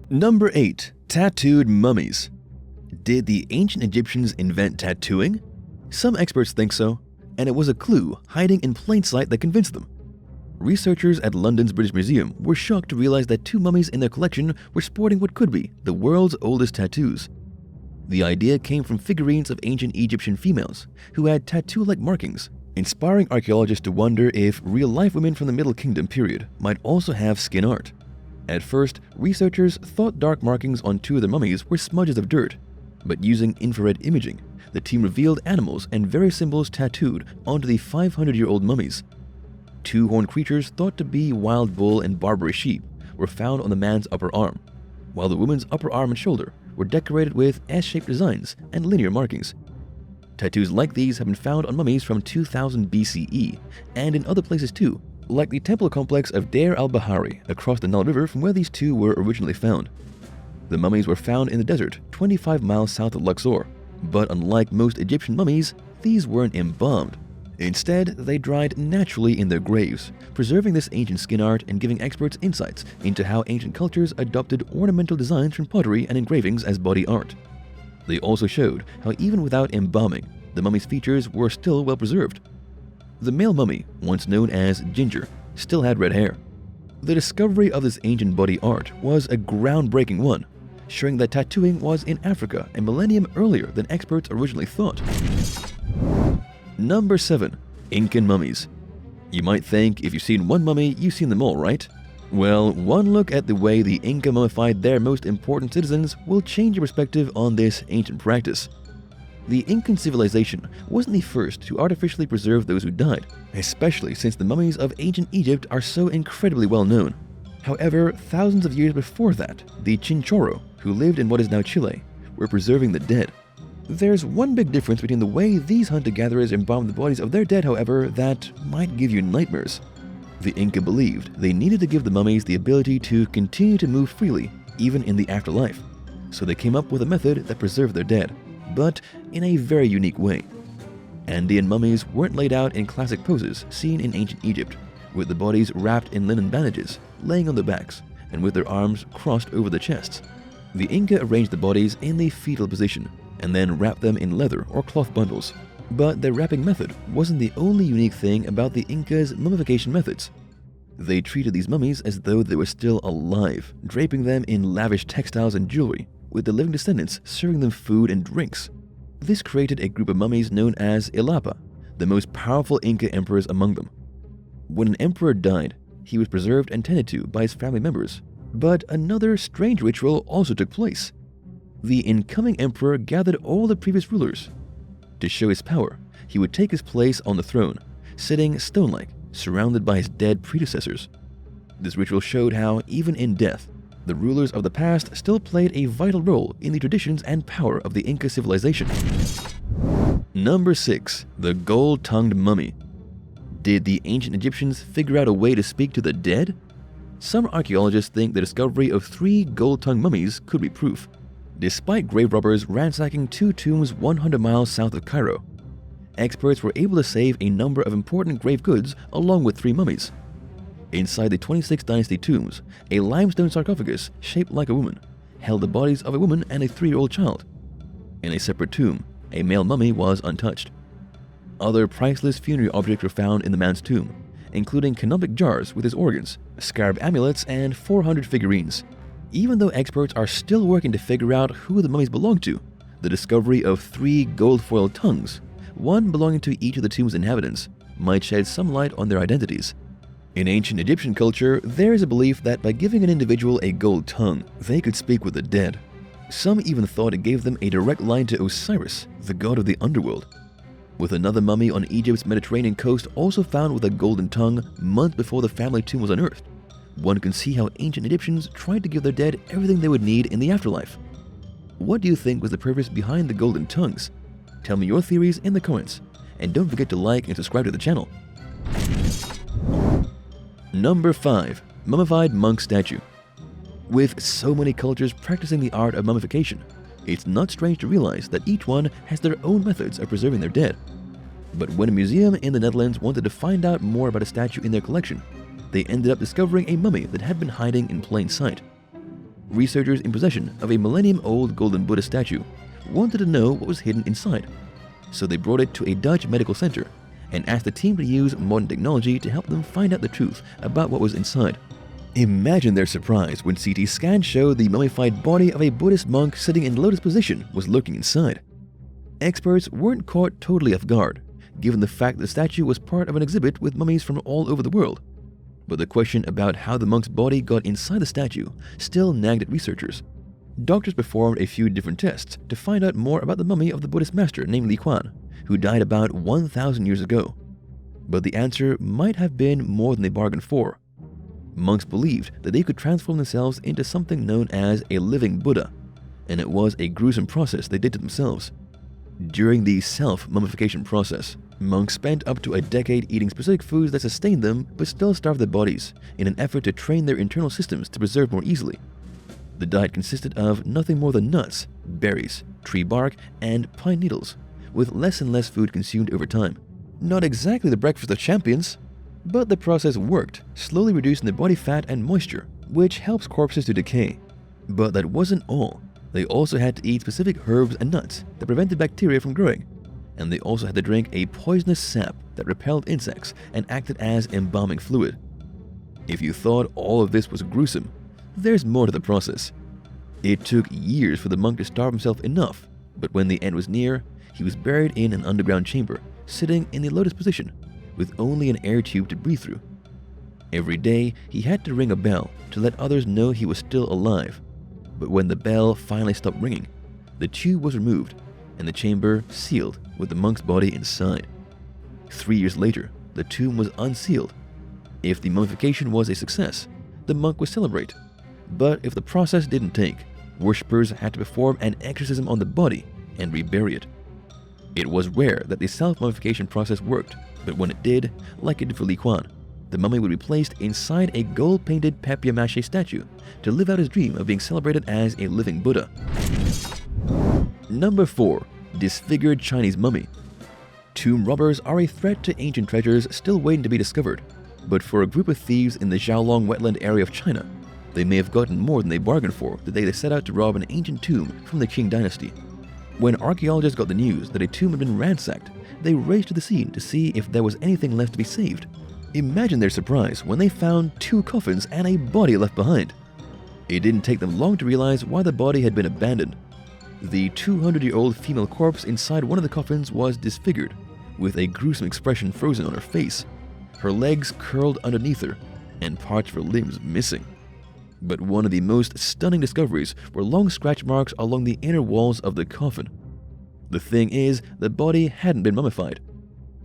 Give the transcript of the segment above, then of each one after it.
Number 8. Tattooed mummies. Did the ancient Egyptians invent tattooing? Some experts think so, and it was a clue hiding in plain sight that convinced them. Researchers at London's British Museum were shocked to realize that 2 mummies in their collection were sporting what could be the world's oldest tattoos. The idea came from figurines of ancient Egyptian females who had tattoo-like markings, inspiring archaeologists to wonder if real-life women from the Middle Kingdom period might also have skin art. At first, researchers thought dark markings on 2 of the mummies were smudges of dirt, but using infrared imaging, the team revealed animals and various symbols tattooed onto the 500-year-old mummies. 2 horned creatures thought to be wild bull and Barbary sheep were found on the man's upper arm, while the woman's upper arm and shoulder were decorated with S-shaped designs and linear markings. Tattoos like these have been found on mummies from 2000 BCE and in other places too, like the temple complex of Deir al-Bahari across the Nile River from where these 2 were originally found. The mummies were found in the desert 25 miles south of Luxor, but unlike most Egyptian mummies, these weren't embalmed. Instead, they dried naturally in their graves, preserving this ancient skin art and giving experts insights into how ancient cultures adopted ornamental designs from pottery and engravings as body art. They also showed how even without embalming, the mummy's features were still well preserved. The male mummy, once known as Ginger, still had red hair. The discovery of this ancient body art was a groundbreaking one, showing that tattooing was in Africa a millennium earlier than experts originally thought. Number 7. Incan mummies. You might think if you've seen one mummy, you've seen them all, right? Well, one look at the way the Inca mummified their most important citizens will change your perspective on this ancient practice. The Incan civilization wasn't the first to artificially preserve those who died, especially since the mummies of ancient Egypt are so incredibly well known. However, thousands of years before that, the Chinchorro, who lived in what is now Chile, were preserving the dead. There's one big difference between the way these hunter-gatherers embalmed the bodies of their dead, however, that might give you nightmares. The Inca believed they needed to give the mummies the ability to continue to move freely, even in the afterlife. So they came up with a method that preserved their dead, but in a very unique way. Andean mummies weren't laid out in classic poses seen in ancient Egypt, with the bodies wrapped in linen bandages, laying on their backs, and with their arms crossed over the chests. The Inca arranged the bodies in the fetal position, and then wrapped them in leather or cloth bundles. But their wrapping method wasn't the only unique thing about the Incas' mummification methods. They treated these mummies as though they were still alive, draping them in lavish textiles and jewelry, with the living descendants serving them food and drinks. This created a group of mummies known as Illapa, the most powerful Inca emperors among them. When an emperor died, he was preserved and tended to by his family members. But another strange ritual also took place. The incoming emperor gathered all the previous rulers. To show his power, he would take his place on the throne, sitting stone-like, surrounded by his dead predecessors. This ritual showed how, even in death, the rulers of the past still played a vital role in the traditions and power of the Inca civilization. Number 6. The Gold-Tongued Mummy. Did the ancient Egyptians figure out a way to speak to the dead? Some archaeologists think the discovery of 3 gold-tongued mummies could be proof. Despite grave robbers ransacking 2 tombs 100 miles south of Cairo, experts were able to save a number of important grave goods along with 3 mummies. Inside the 26th dynasty tombs, a limestone sarcophagus shaped like a woman held the bodies of a woman and a 3-year-old child. In a separate tomb, a male mummy was untouched. Other priceless funerary objects were found in the man's tomb, including canopic jars with his organs, scarab amulets, and 400 figurines. Even though experts are still working to figure out who the mummies belong to, the discovery of 3 gold-foiled tongues, one belonging to each of the tomb's inhabitants, might shed some light on their identities. In ancient Egyptian culture, there is a belief that by giving an individual a gold tongue, they could speak with the dead. Some even thought it gave them a direct line to Osiris, the god of the underworld. With another mummy on Egypt's Mediterranean coast also found with a golden tongue months before the family tomb was unearthed, one can see how ancient Egyptians tried to give their dead everything they would need in the afterlife. What do you think was the purpose behind the golden tongues? Tell me your theories in the comments, and don't forget to like and subscribe to the channel. Number 5. Mummified monk statue. With so many cultures practicing the art of mummification, it's not strange to realize that each one has their own methods of preserving their dead. But when a museum in the Netherlands wanted to find out more about a statue in their collection, they ended up discovering a mummy that had been hiding in plain sight. researchers in possession of a millennium-old golden Buddha statue wanted to know what was hidden inside. So they brought it to a Dutch medical center and asked the team to use modern technology to help them find out the truth about what was inside. Imagine their surprise when CT scans showed the mummified body of a Buddhist monk sitting in lotus position was lurking inside. Experts weren't caught totally off guard, given the fact that the statue was part of an exhibit with mummies from all over the world. But the question about how the monk's body got inside the statue still nagged at researchers. Doctors performed a few different tests to find out more about the mummy of the Buddhist master named Li Kuan, who died about 1,000 years ago. But the answer might have been more than they bargained for. Monks believed that they could transform themselves into something known as a living Buddha, and it was a gruesome process they did to themselves. During the self-mummification process, monks spent up to a decade eating specific foods that sustained them but still starved their bodies in an effort to train their internal systems to preserve more easily. The diet consisted of nothing more than nuts, berries, tree bark, and pine needles, with less and less food consumed over time. Not exactly the breakfast of champions, but the process worked, slowly reducing the body fat and moisture, which helps corpses to decay. But that wasn't all. They also had to eat specific herbs and nuts that prevented bacteria from growing, and they also had to drink a poisonous sap that repelled insects and acted as embalming fluid. If you thought all of this was gruesome, there's more to the process. It took years for the monk to starve himself enough, but when the end was near, he was buried in an underground chamber, sitting in the lotus position, with only an air tube to breathe through. Every day, he had to ring a bell to let others know he was still alive. But when the bell finally stopped ringing, the tube was removed and the chamber sealed with the monk's body inside. 3 years later, the tomb was unsealed. If the mummification was a success, the monk would celebrate. But if the process didn't take, worshippers had to perform an exorcism on the body and rebury it. It was rare that the self-mummification process worked, but when it did, like it did for Li Kuan, the mummy would be placed inside a gold-painted papier-mâché statue to live out his dream of being celebrated as a living Buddha. Number 4. Disfigured Chinese mummy. Tomb robbers are a threat to ancient treasures still waiting to be discovered, but for a group of thieves in the Xiaolong wetland area of China, they may have gotten more than they bargained for the day they set out to rob an ancient tomb from the Qing dynasty. When archaeologists got the news that a tomb had been ransacked, they raced to the scene to see if there was anything left to be saved. Imagine their surprise when they found 2 coffins and a body left behind. It didn't take them long to realize why the body had been abandoned. The 200-year-old female corpse inside one of the coffins was disfigured, with a gruesome expression frozen on her face, her legs curled underneath her, and parts of her limbs missing. But one of the most stunning discoveries were long scratch marks along the inner walls of the coffin. The thing is, the body hadn't been mummified.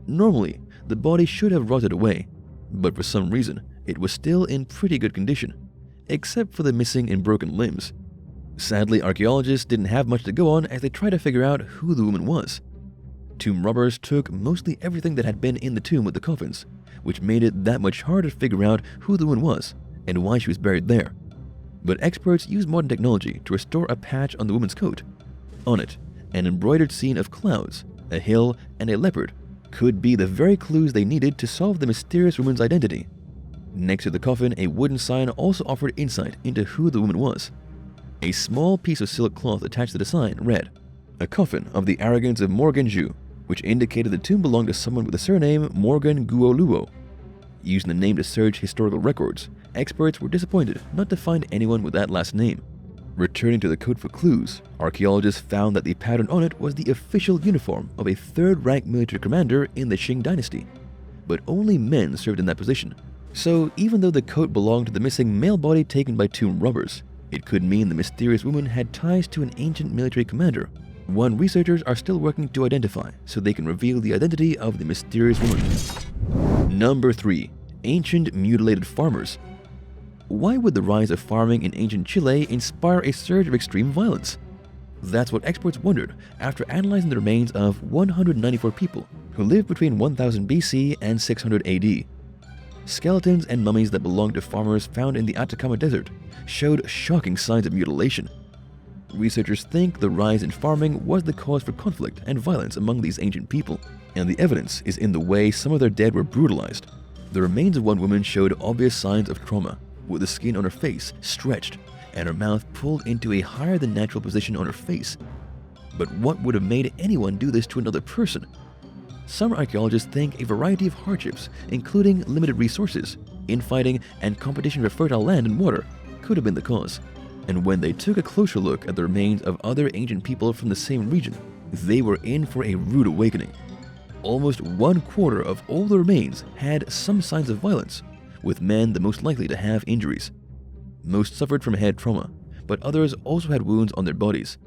Normally, the body should have rotted away, but for some reason, it was still in pretty good condition, except for the missing and broken limbs. Sadly, archaeologists didn't have much to go on as they tried to figure out who the woman was. Tomb robbers took mostly everything that had been in the tomb with the coffins, which made it that much harder to figure out who the woman was and why she was buried there. But experts used modern technology to restore a patch on the woman's coat. On it, an embroidered scene of clouds, a hill, and a leopard could be the very clues they needed to solve the mysterious woman's identity. Next to the coffin, a wooden sign also offered insight into who the woman was. A small piece of silk cloth attached to the sign read, "A coffin of the arrogance of Morgan Zhu," which indicated the tomb belonged to someone with the surname Morgan Guoluo. Using the name to search historical records, experts were disappointed not to find anyone with that last name. Returning to the coat for clues, archaeologists found that the pattern on it was the official uniform of a third-rank military commander in the Qing dynasty, but only men served in that position. So even though the coat belonged to the missing male body taken by tomb robbers, it could mean the mysterious woman had ties to an ancient military commander, one researchers are still working to identify so they can reveal the identity of the mysterious woman. Number 3. Ancient mutilated farmers. Why would the rise of farming in ancient Chile inspire a surge of extreme violence? That's what experts wondered after analyzing the remains of 194 people who lived between 1000 BC and 600 AD. Skeletons and mummies that belonged to farmers found in the Atacama Desert showed shocking signs of mutilation. Researchers think the rise in farming was the cause for conflict and violence among these ancient people, and the evidence is in the way some of their dead were brutalized. The remains of one woman showed obvious signs of trauma, with the skin on her face stretched and her mouth pulled into a higher than natural position on her face. But what would have made anyone do this to another person? Some archaeologists think a variety of hardships, including limited resources, infighting, and competition for fertile land and water, could have been the cause. And when they took a closer look at the remains of other ancient people from the same region, they were in for a rude awakening. Almost 1/4 of all the remains had some signs of violence, with men the most likely to have injuries. Most suffered from head trauma, but others also had wounds on their bodies.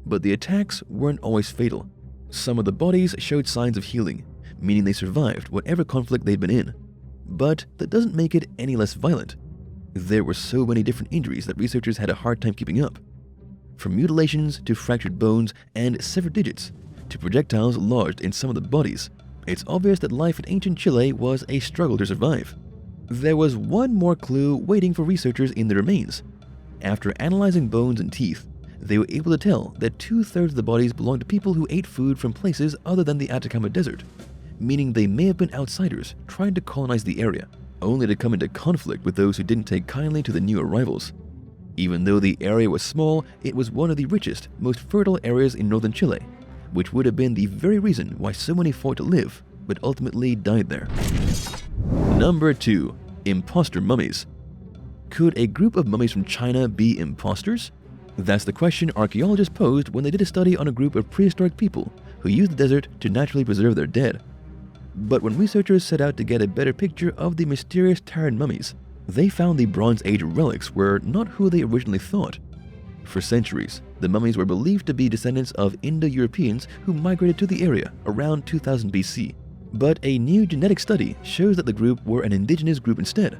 But the attacks weren't always fatal. Some of the bodies showed signs of healing, meaning they survived whatever conflict they'd been in. But that doesn't make it any less violent. There were so many different injuries that researchers had a hard time keeping up. From mutilations to fractured bones and severed digits, to projectiles lodged in some of the bodies, it's obvious that life in ancient Chile was a struggle to survive. There was one more clue waiting for researchers in the remains. After analyzing bones and teeth, they were able to tell that 2/3 of the bodies belonged to people who ate food from places other than the Atacama Desert, meaning they may have been outsiders trying to colonize the area, only to come into conflict with those who didn't take kindly to the new arrivals. Even though the area was small, it was one of the richest, most fertile areas in northern Chile, which would have been the very reason why so many fought to live, but ultimately died there. Number 2. Imposter mummies. Could a group of mummies from China be imposters? That's the question archaeologists posed when they did a study on a group of prehistoric people who used the desert to naturally preserve their dead. But when researchers set out to get a better picture of the mysterious Terran mummies, they found the Bronze Age relics were not who they originally thought. For centuries, the mummies were believed to be descendants of Indo-Europeans who migrated to the area around 2000 BC. But a new genetic study shows that the group were an indigenous group instead.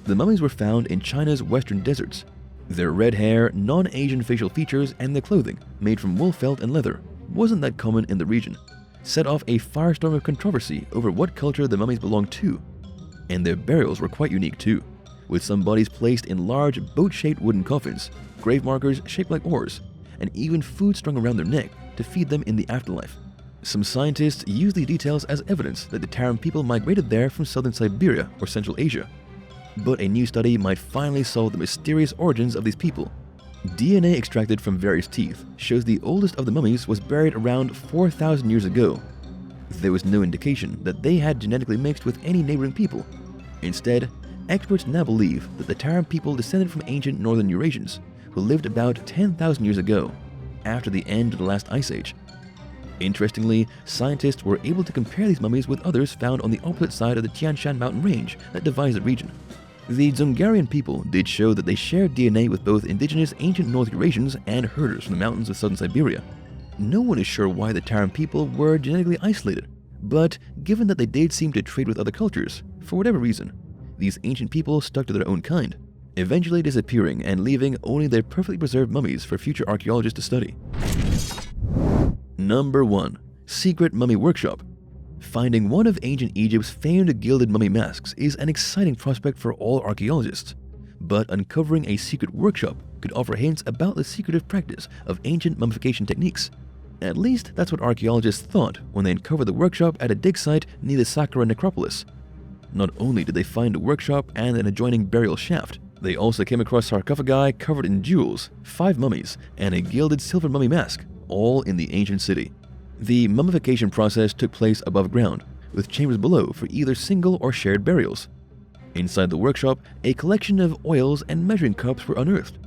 The mummies were found in China's western deserts. Their red hair, non-Asian facial features, and their clothing, made from wool felt and leather, wasn't that common in the region, set off a firestorm of controversy over what culture the mummies belonged to. And their burials were quite unique too, with some bodies placed in large boat-shaped wooden coffins, grave markers shaped like oars, and even food strung around their neck to feed them in the afterlife. Some scientists use these details as evidence that the Terran people migrated there from southern Siberia or Central Asia. But a new study might finally solve the mysterious origins of these people. DNA extracted from various teeth shows the oldest of the mummies was buried around 4,000 years ago. There was no indication that they had genetically mixed with any neighboring people. Instead, experts now believe that the Terran people descended from ancient northern Eurasians, who lived about 10,000 years ago, after the end of the last ice age. Interestingly, scientists were able to compare these mummies with others found on the opposite side of the Tian Shan mountain range that divides the region. The Dzungarian people did show that they shared DNA with both indigenous ancient North Eurasians and herders from the mountains of southern Siberia. No one is sure why the Terran people were genetically isolated, but given that they did seem to trade with other cultures, for whatever reason, these ancient people stuck to their own kind, eventually disappearing and leaving only their perfectly preserved mummies for future archaeologists to study. Number 1. Secret Mummy Workshop. Finding one of ancient Egypt's famed gilded mummy masks is an exciting prospect for all archaeologists, but uncovering a secret workshop could offer hints about the secretive practice of ancient mummification techniques. At least that's what archaeologists thought when they uncovered the workshop at a dig site near the Saqqara necropolis. Not only did they find a workshop and an adjoining burial shaft, they also came across sarcophagi covered in jewels, 5 mummies, and a gilded silver mummy mask, all in the ancient city. The mummification process took place above ground, with chambers below for either single or shared burials. Inside the workshop, a collection of oils and measuring cups were unearthed,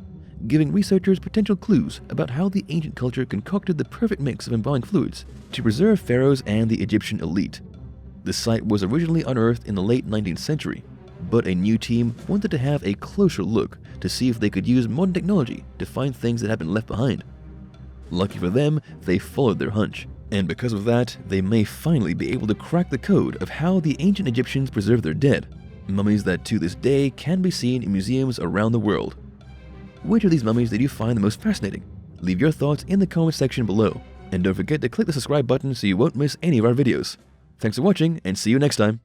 giving researchers potential clues about how the ancient culture concocted the perfect mix of embalming fluids to preserve pharaohs and the Egyptian elite. The site was originally unearthed in the late 19th century, but a new team wanted to have a closer look to see if they could use modern technology to find things that had been left behind. Lucky for them, they followed their hunch, and because of that, they may finally be able to crack the code of how the ancient Egyptians preserved their dead, mummies that to this day can be seen in museums around the world. Which of these mummies did you find the most fascinating? Leave your thoughts in the comment section below, and don't forget to click the subscribe button so you won't miss any of our videos. Thanks for watching, and see you next time.